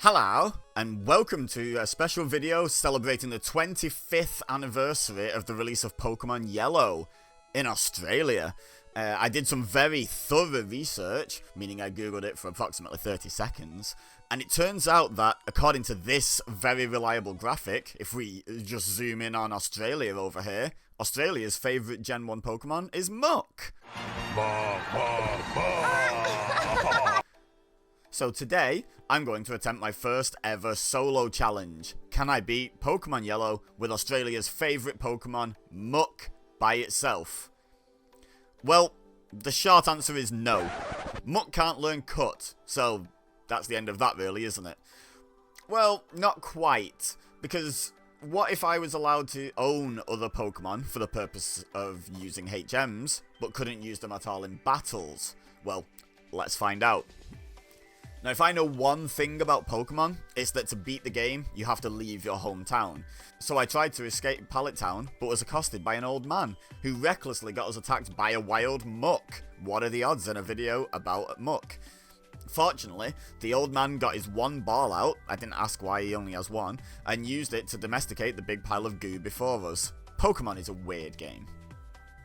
Hello, and welcome to a special video celebrating the 25th anniversary of the release of Pokémon Yellow in Australia. I did some very thorough research, meaning I googled it for approximately 30 seconds, and it turns out that, according to this very reliable graphic, if we just zoom in on Australia over here, Australia's favourite Gen 1 Pokémon is Muk. So today, I'm going to attempt my first ever solo challenge. Can I beat Pokémon Yellow with Australia's favourite Pokémon, Muk, by itself? Well, the short answer is no. Muk can't learn Cut, so that's the end of that really, isn't it? Well, not quite, because what if I was allowed to own other Pokemon for the purpose of using HMs, but couldn't use them at all in battles? Well, let's find out. Now, if I know one thing about Pokemon, it's that to beat the game, you have to leave your hometown. So I tried to escape Pallet Town, but was accosted by an old man, who recklessly got us attacked by a wild Muk. What are the odds in a video about Muk? Fortunately, the old man got his one ball out, I didn't ask why he only has one, and used it to domesticate the big pile of goo before us. Pokemon is a weird game.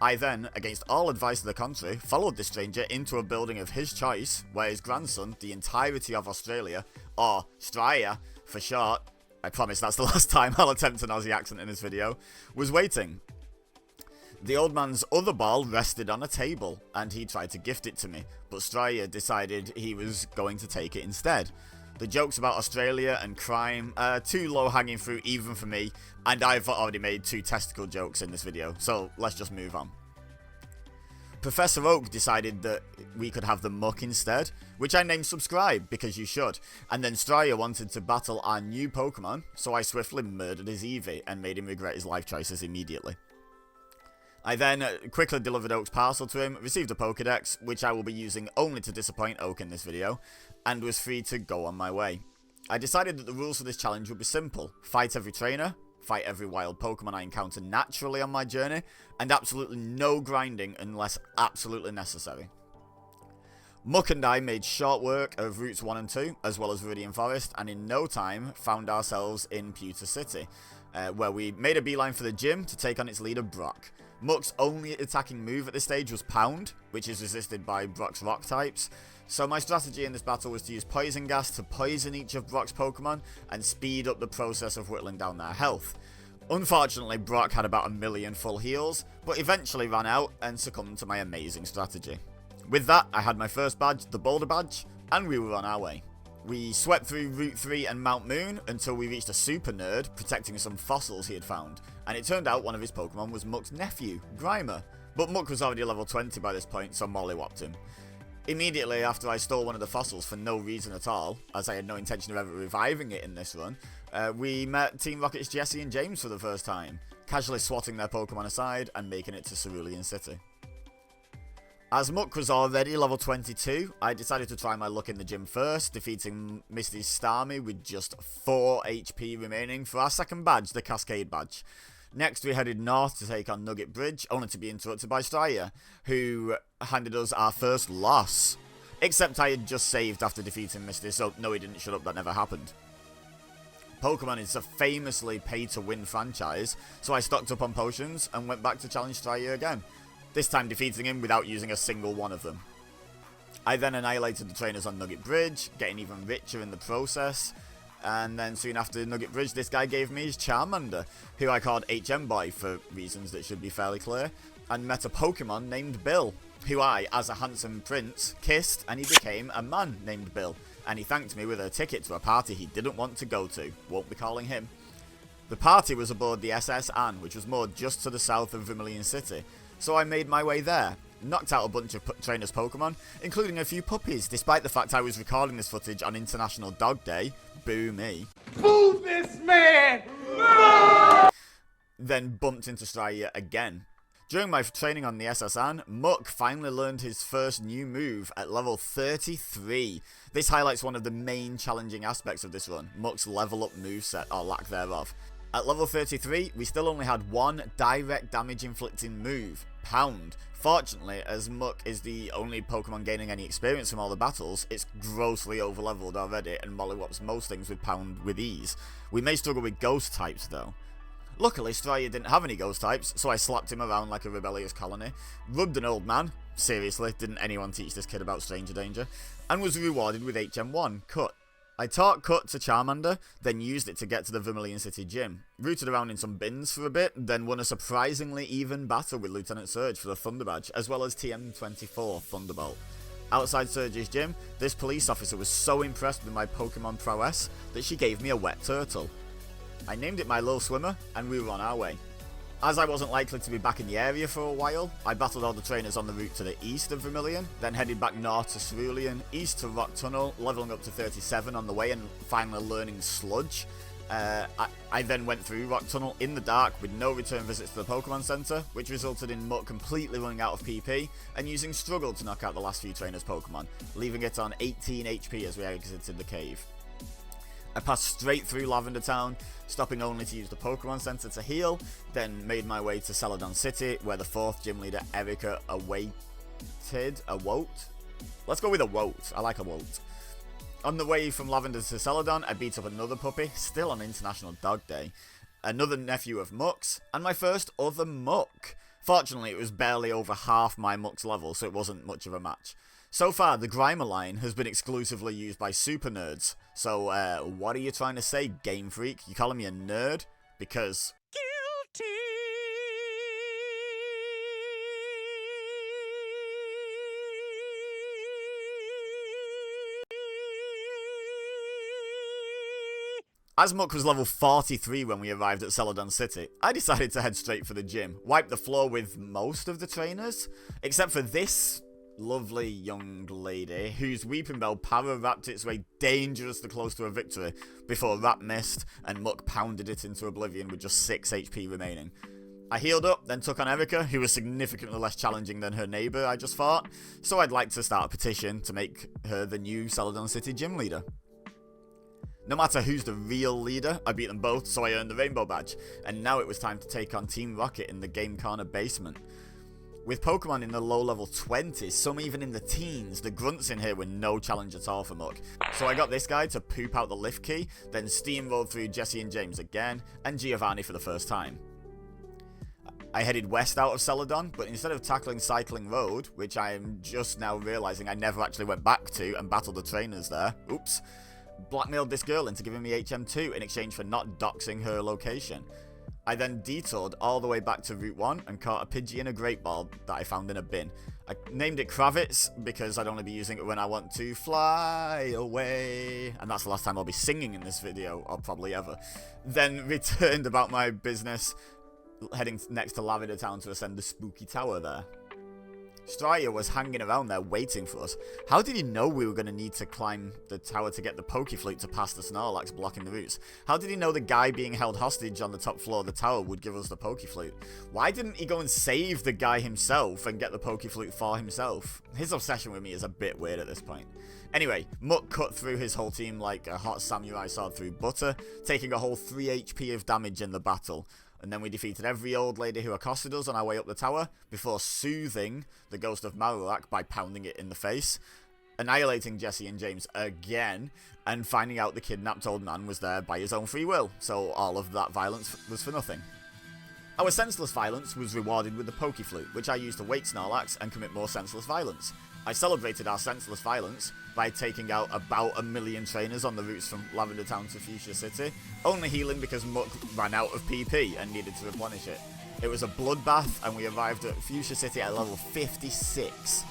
I then, against all advice to the contrary, followed this stranger into a building of his choice, where his grandson, the entirety of Australia, or Straya for short, I promise that's the last time I'll attempt an Aussie accent in this video, was waiting. The old man's other ball rested on a table, and he tried to gift it to me, but Straya decided he was going to take it instead. The jokes about Australia and crime are too low-hanging fruit even for me, and I've already made 2 testicle jokes in this video, so let's just move on. Professor Oak decided that we could have the Muk instead, which I named Subscribe, because you should, and then Straya wanted to battle our new Pokemon, so I swiftly murdered his Eevee and made him regret his life choices immediately. I then quickly delivered Oak's parcel to him, received a Pokédex, which I will be using only to disappoint Oak in this video, and was free to go on my way. I decided that the rules for this challenge would be simple: fight every trainer, fight every wild Pokemon I encounter naturally on my journey, and absolutely no grinding unless absolutely necessary. Muk and I made short work of Routes 1 and 2, as well as Viridian Forest, and in no time found ourselves in Pewter City, where we made a beeline for the gym to take on its leader Brock. Muk's only attacking move at this stage was Pound, which is resisted by Brock's rock types, so my strategy in this battle was to use Poison Gas to poison each of Brock's Pokemon and speed up the process of whittling down their health. Unfortunately, Brock had about 1 million full heals, but eventually ran out and succumbed to my amazing strategy. With that, I had my first badge, the Boulder Badge, and we were on our way. We swept through Route 3 and Mount Moon until we reached a super nerd protecting some fossils he had found, and it turned out one of his Pokemon was Muk's nephew, Grimer, but Muk was already level 20 by this point, so mollywopped him. Immediately after I stole one of the fossils for no reason at all, as I had no intention of ever reviving it in this run, we met Team Rocket's Jesse and James for the first time, casually swatting their Pokemon aside and making it to Cerulean City. As Muk was already level 22, I decided to try my luck in the gym first, defeating Misty's Starmie with just 4 HP remaining for our second badge, the Cascade Badge. Next we headed north to take on Nugget Bridge, only to be interrupted by Straya, who handed us our first loss. Except I had just saved after defeating Misty, so no, he didn't, shut up, that never happened. Pokemon is a famously pay-to-win franchise, so I stocked up on potions and went back to challenge Straya again, this time defeating him without using a single one of them. I then annihilated the trainers on Nugget Bridge, getting even richer in the process, and then soon after Nugget Bridge, this guy gave me his Charmander, who I called HM Boy for reasons that should be fairly clear, and met a Pokemon named Bill, who I, as a handsome prince, kissed, and he became a man named Bill, and he thanked me with a ticket to a party he didn't want to go to, won't be calling him. The party was aboard the SS Anne, which was moored just to the south of Vermilion City, so I made my way there, knocked out a bunch of trainers' Pokemon, including a few puppies, despite the fact I was recording this footage on International Dog Day. Boo me. Boo this man! Then bumped into Straya again. During my training on the SS Anne, Muk finally learned his first new move at level 33. This highlights one of the main challenging aspects of this run, Muk's level up moveset, or lack thereof. At level 33, we still only had one direct damage inflicting move, Pound, Fortunately, as Muck is the only Pokemon gaining any experience from all the battles, it's grossly overleveled already and mollywops most things with Pound with ease. We may struggle with Ghost types though. Luckily, Strya didn't have any Ghost types, so I slapped him around like a rebellious colony, rubbed an old man, seriously, didn't anyone teach this kid about stranger danger, and was rewarded with HM1, Cut. I taught Cut to Charmander, then used it to get to the Vermilion City gym, rooted around in some bins for a bit, then won a surprisingly even battle with Lieutenant Surge for the Thunder Badge, as well as TM24 Thunderbolt. Outside Surge's gym, this police officer was so impressed with my Pokemon prowess that she gave me a wet turtle. I named it my Lil Swimmer, and we were on our way. As I wasn't likely to be back in the area for a while, I battled all the trainers on the route to the east of Vermilion, then headed back north to Cerulean, east to Rock Tunnel, leveling up to 37 on the way and finally learning Sludge. I then went through Rock Tunnel in the dark with no return visits to the Pokemon Center, which resulted in Muck completely running out of PP and using Struggle to knock out the last few trainers' Pokemon, leaving it on 18 HP as we exited the cave. I passed straight through Lavender Town, stopping only to use the Pokemon Center to heal, then made my way to Celadon City, where the 4th gym leader Erica awote? Let's go with awote, I like awote. On the way from Lavender to Celadon, I beat up another puppy, still on International Dog Day, another nephew of Muck's, and my first other Muck. Fortunately, it was barely over half my Muck's level, so it wasn't much of a match. So far, the Grimer line has been exclusively used by super nerds. So, what are you trying to say, Game Freak? You calling me a nerd? Because... Guilty! As Muck was level 43 when we arrived at Celadon City, I decided to head straight for the gym, wipe the floor with most of the trainers, except for this lovely young lady whose Weeping Bell power wrapped its way dangerously close to a victory before Rap missed and Muck pounded it into oblivion with just 6 HP remaining. I healed up, then took on Erica, who was significantly less challenging than her neighbour I just fought, so I'd like to start a petition to make her the new Celadon City gym leader. No matter who's the real leader, I beat them both, so I earned the Rainbow Badge, and now it was time to take on Team Rocket in the Game Corner basement. With Pokemon in the low level 20s, some even in the teens, the grunts in here were no challenge at all for Muck. So I got this guy to poop out the lift key, then steamrolled through Jesse and James again, and Giovanni for the first time. I headed west out of Celadon, but instead of tackling Cycling Road, which I am just now realising I never actually went back to and battled the trainers there, oops, blackmailed this girl into giving me HM2 in exchange for not doxing her location. I then detoured all the way back to Route 1 and caught a Pidgey and a Great Ball that I found in a bin. I named it Kravitz because I'd only be using it when I want to fly away. And that's the last time I'll be singing in this video, or probably ever. Then returned about my business, heading next to Lavender Town to ascend the spooky tower there. Strya was hanging around there waiting for us. How did he know we were going to need to climb the tower to get the Pokeflute to pass the Snorlax blocking the routes? How did he know the guy being held hostage on the top floor of the tower would give us the Pokeflute? Why didn't he go and save the guy himself and get the Pokeflute for himself? His obsession with me is a bit weird at this point. Anyway, Muck cut through his whole team like a hot samurai sword through butter, taking a whole 3 HP of damage in the battle. And then we defeated every old lady who accosted us on our way up the tower, before soothing the ghost of Marowak by pounding it in the face, annihilating Jesse and James again, and finding out the kidnapped old man was there by his own free will, so all of that violence was for nothing. Our senseless violence was rewarded with the Pokeflute, which I used to wake Snorlax and commit more senseless violence. I celebrated our senseless violence by taking out about 1 million trainers on the routes from Lavender Town to Fuchsia City, only healing because Muck ran out of PP and needed to replenish it. It was a bloodbath and we arrived at Fuchsia City at level 56.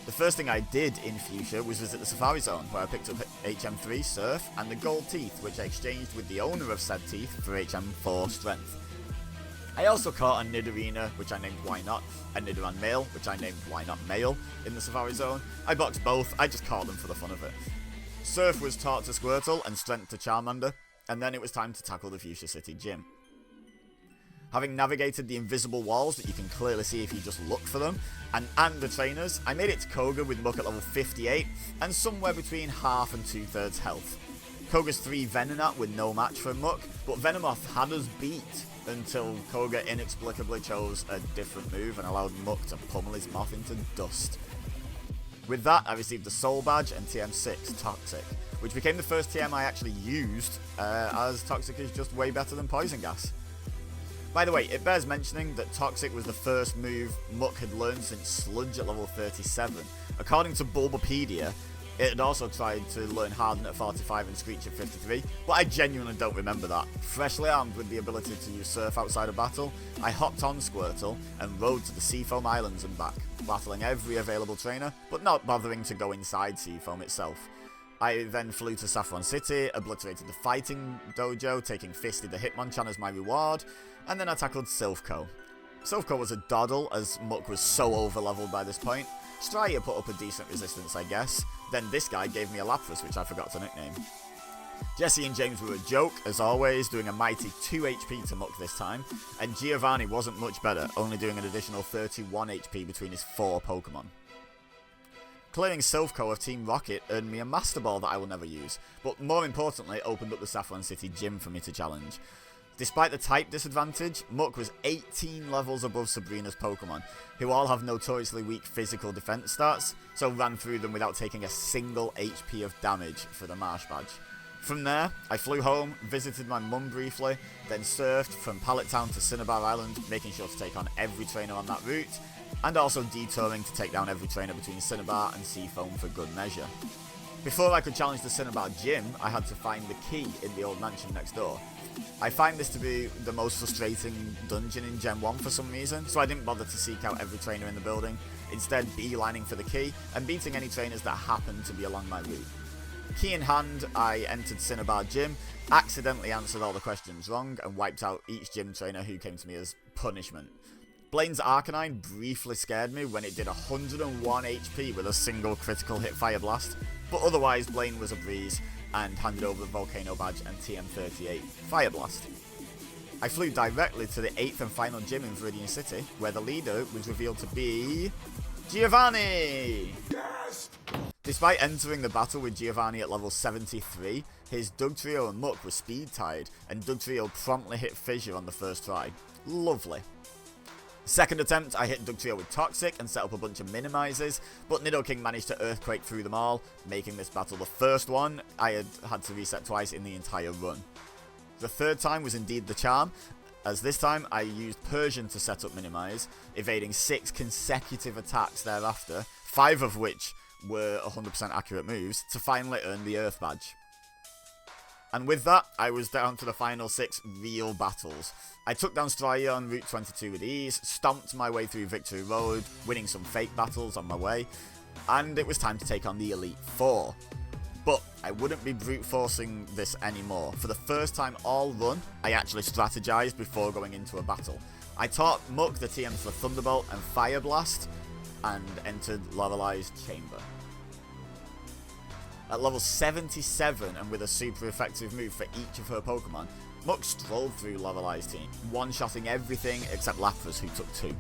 The first thing I did in Fuchsia was visit the Safari Zone, where I picked up HM3 Surf and the Gold Teeth, which I exchanged with the owner of said teeth for HM4 Strength. I also caught a Nidorina, which I named Why Not, a Nidoran Male, which I named Why Not Male, in the Safari Zone. I boxed both, I just caught them for the fun of it. Surf was taught to Squirtle and Strength to Charmander, and then it was time to tackle the Fuchsia City gym. Having navigated the invisible walls that you can clearly see if you just look for them, and the trainers, I made it to Koga with Muck at level 58, and somewhere between half and 2/3 health. Koga's 3 Venonat were no match for Muck, but Venomoth had us beat until Koga inexplicably chose a different move and allowed Muck to pummel his moth into dust. With that, I received the Soul Badge and TM6 Toxic, which became the first TM I actually used, as Toxic is just way better than Poison Gas. By the way, it bears mentioning that Toxic was the first move Muck had learned since Sludge at level 37. According to Bulbapedia, it had also tried to learn Harden at 45 and Screech at 53, but I genuinely don't remember that. Freshly armed with the ability to use Surf outside of battle, I hopped on Squirtle and rode to the Seafoam Islands and back, battling every available trainer, but not bothering to go inside Seafoam itself. I then flew to Saffron City, obliterated the Fighting Dojo, taking Fisty the Hitmonchan as my reward, and then I tackled Silphco. Silphco was a doddle, as Muck was so over-leveled by this point. Strider put up a decent resistance, I guess. Then this guy gave me a Lapras, which I forgot to nickname. Jesse and James were a joke, as always, doing a mighty 2 HP to Muck this time, and Giovanni wasn't much better, only doing an additional 31 HP between his 4 Pokemon. Clearing Silphco of Team Rocket earned me a Master Ball that I will never use, but more importantly opened up the Saffron City gym for me to challenge. Despite the type disadvantage, Muck was 18 levels above Sabrina's Pokemon, who all have notoriously weak physical defense stats, so ran through them without taking a single HP of damage for the Marsh Badge. From there, I flew home, visited my mum briefly, then surfed from Pallet Town to Cinnabar Island, making sure to take on every trainer on that route, and also detouring to take down every trainer between Cinnabar and Seafoam for good measure. Before I could challenge the Cinnabar gym, I had to find the key in the old mansion next door. I find this to be the most frustrating dungeon in Gen 1 for some reason, so I didn't bother to seek out every trainer in the building, instead beelining for the key and beating any trainers that happened to be along my route. Key in hand, I entered Cinnabar Gym, accidentally answered all the questions wrong, and wiped out each gym trainer who came to me as punishment. Blaine's Arcanine briefly scared me when it did 101 HP with a single critical hit Fire Blast, but otherwise Blaine was a breeze and handed over the Volcano Badge and TM38 Fire Blast. I flew directly to the 8th and final gym in Viridian City, where the leader was revealed to be Giovanni! Yes! Despite entering the battle with Giovanni at level 73, his Dugtrio and Muck were speed tied, and Dugtrio promptly hit Fissure on the first try. Lovely. Second attempt, I hit Dugtrio with Toxic and set up a bunch of minimizes, but Nidoking managed to Earthquake through them all, making this battle the first one I had to reset twice in the entire run. The third time was indeed the charm, as this time I used Persian to set up minimize, evading 6 consecutive attacks thereafter, 5 of which were 100% accurate moves, to finally earn the Earth Badge. And with that, I was down to the final 6 real battles. I took down Strider on Route 22 with ease, stomped my way through Victory Road, winning some fake battles on my way, and it was time to take on the Elite Four. But I wouldn't be brute forcing this anymore. For the first time all run, I actually strategized before going into a battle. I taught Muck the TMs for Thunderbolt and Fire Blast, and entered Levelized Chamber. At level 77 and with a super effective move for each of her Pokemon, Muck strolled through Levelized Team, one-shotting everything except Lapras, who took 2.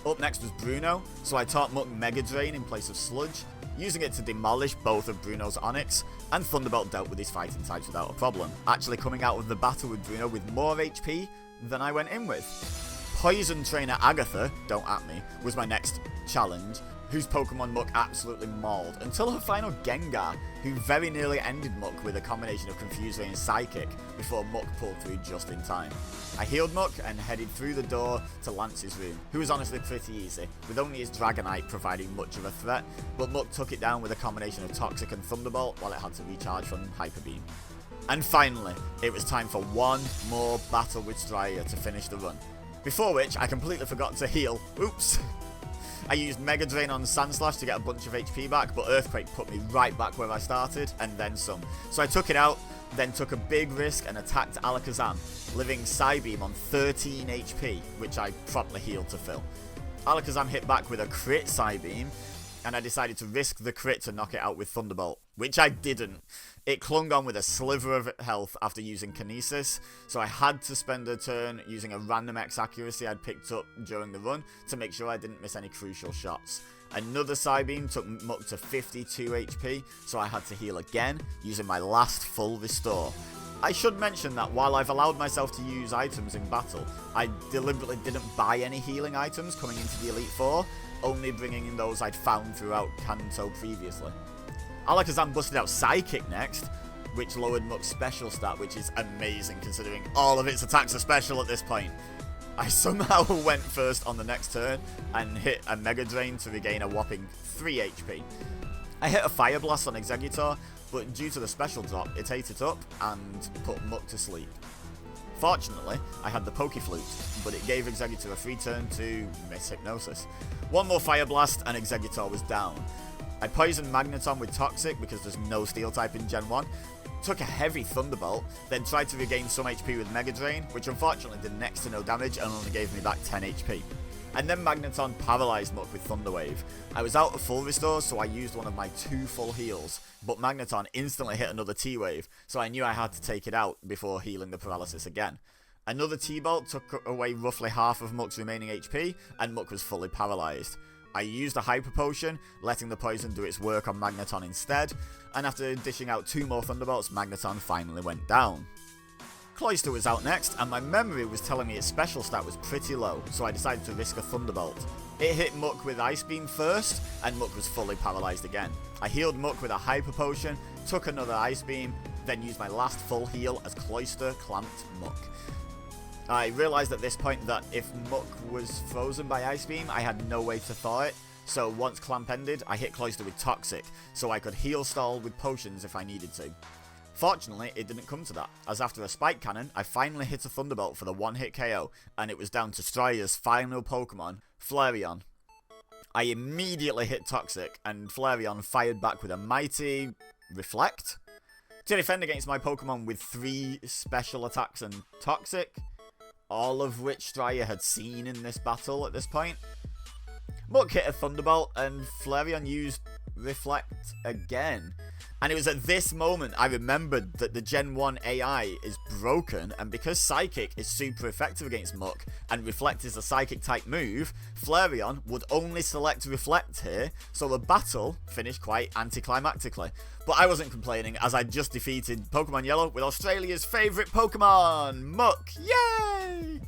Up next was Bruno, so I taught Muck Mega Drain in place of Sludge, using it to demolish both of Bruno's Onix, and Thunderbolt dealt with his fighting types without a problem, actually coming out of the battle with Bruno with more HP than I went in with. Poison Trainer Agatha, don't at me, was my next challenge, whose Pokemon Muck absolutely mauled, until her final Gengar, who very nearly ended Muck with a combination of Confuse Ray and Psychic, before Muck pulled through just in time. I healed Muck and headed through the door to Lance's room, who was honestly pretty easy, with only his Dragonite providing much of a threat, but Muck took it down with a combination of Toxic and Thunderbolt while it had to recharge from Hyper Beam. And finally, it was time for one more battle with Strider to finish the run, before which I completely forgot to heal. Oops! I used Mega Drain on Sandslash to get a bunch of HP back, but Earthquake put me right back where I started, and then some. So I took it out, then took a big risk and attacked Alakazam, living Psybeam on 13 HP, which I promptly healed to fill. Alakazam hit back with a crit Psybeam, and I decided to risk the crit to knock it out with Thunderbolt, which I didn't. It clung on with a sliver of health after using Kinesis, so I had to spend a turn using a random X accuracy I'd picked up during the run to make sure I didn't miss any crucial shots. Another Psybeam took Muck to 52 HP, so I had to heal again using my last full restore. I should mention that while I've allowed myself to use items in battle, I deliberately didn't buy any healing items coming into the Elite Four, only bringing in those I'd found throughout Kanto previously. Alakazam busted out Psychic next, which lowered Muck's special stat, which is amazing considering all of its attacks are special at this point. I somehow went first on the next turn and hit a Mega Drain to regain a whopping 3 HP. I hit a Fire Blast on Exeggutor, but due to the special drop, it ate it up and put Muck to sleep. Fortunately, I had the Pokeflute, but it gave Exeggutor a free turn to miss Hypnosis. One more Fire Blast and Exeggutor was down. I poisoned Magneton with Toxic because there's no Steel type in Gen 1, took a heavy Thunderbolt, then tried to regain some HP with Mega Drain, which unfortunately did next to no damage and only gave me back 10 HP. And then Magneton paralysed Muck with Thunder Wave. I was out of full restores, so I used one of my 2 full heals, but Magneton instantly hit another T-Wave, so I knew I had to take it out before healing the paralysis again. Another T-Bolt took away roughly half of Muck's remaining HP, and Muck was fully paralysed. I used a Hyper Potion, letting the poison do its work on Magneton instead, and after dishing out 2 more Thunderbolts, Magneton finally went down. Cloyster was out next, and my memory was telling me its special stat was pretty low, so I decided to risk a Thunderbolt. It hit Muck with Ice Beam first, and Muck was fully paralysed again. I healed Muck with a Hyper Potion, took another Ice Beam, then used my last full heal as Cloyster clamped Muck. I realised at this point that if Muck was frozen by Ice Beam, I had no way to thaw it, so once Clamp ended, I hit Cloyster with Toxic, so I could heal stall with potions if I needed to. Fortunately, it didn't come to that, as after a Spike Cannon, I finally hit a Thunderbolt for the one-hit KO, and it was down to Stria's final Pokemon, Flareon. I immediately hit Toxic, and Flareon fired back with a mighty Reflect to defend against my Pokemon with 3 special attacks and Toxic, all of which Stria had seen in this battle at this point. Muck hit a Thunderbolt, and Flareon used Reflect again. And it was at this moment I remembered that the Gen 1 AI is broken, and because Psychic is super effective against Muck, and Reflect is a Psychic type move, Flareon would only select Reflect here, so the battle finished quite anticlimactically. But I wasn't complaining, as I just defeated Pokemon Yellow with Australia's favourite Pokemon, Muck! Yay!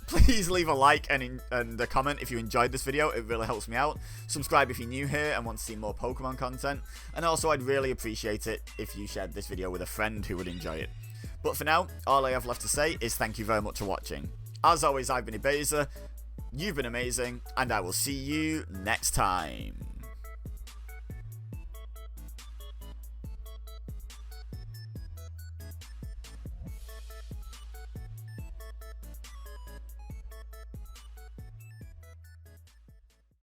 Please leave a like and a comment if you enjoyed this video, it really helps me out. Subscribe if you're new here and want to see more Pokemon content. And also I'd really appreciate it if you shared this video with a friend who would enjoy it. But for now, all I have left to say is thank you very much for watching. As always, I've been EBEZA, you've been amazing, and I will see you next time.